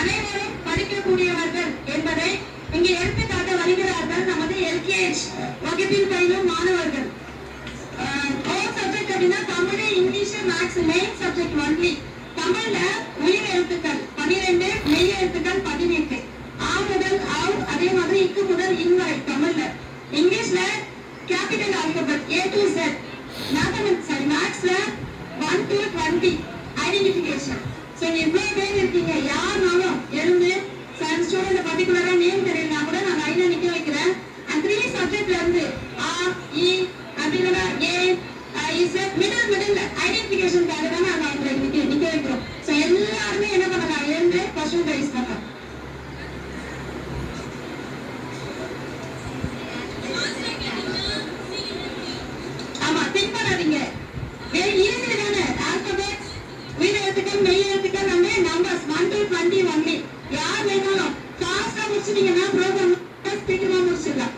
அனைவரும் படிக்கக்கூடியவர்கள் என்பதை இங்கே எடுத்துக்காட்ட வருகிறார்கள் நமது எல்கேஜி வகுப்பில் பயிலும் மாணவர்கள். சப்ஜெக்ட் அப்படின்னா Tamil, English, maths main subject only. தமிழ்ல உயிர் எழுத்துக்கள் 12, மெய் எழுத்துக்கள் 18. ஆ முதல் ஆவ், அதே மாதிரி இக்கு முதல் இன் வரை தமிழ்ல. இங்கிலீஷ்ல capital alphabet A to Z. மேக்ஸ்ல 1 to 20 ஐடென்டிஃபிகேஷன். சோ இவ்வளவு பேர் இருக்கீங்க. யாருனாலும் எழுந்து சார் ஸ்டூடெண்ட் பர்டிகுலரா நேம் தெரியலனா கூட நான் லைன்ல நிக்க வைக்கிறேன். அந்த 3 சப்ஜெக்ட்ல இருந்து ஆ இ அப்படினா ஏ இஸ் மிடில் ஐடென்டிஃபிகேஷனுக்காக தான் நான் அவங்களை நிக்க வைக்கிறோம். சோ எல்லாருமே என்ன பண்ணலாம், எழுந்து கொஸ்டின் ரைஸ் பண்ணலாம். ஆமா, திங்க் பண்ணாதீங்க. வெரி ஈஸி தானே. ஆல்பபெட்ஸ், உயிர் எழுத்துக்கள், மெய் எழுத்துக்கள் அண்ட் நம்பர்ஸ் 1 to 20 ஒன்லி. யார் வேணாலும் ஃபாஸ்டா முடிச்சிட்டீங்கன்னா ப்ரோக்ராம் சீக்கிரமா முடிச்சிடலாம்.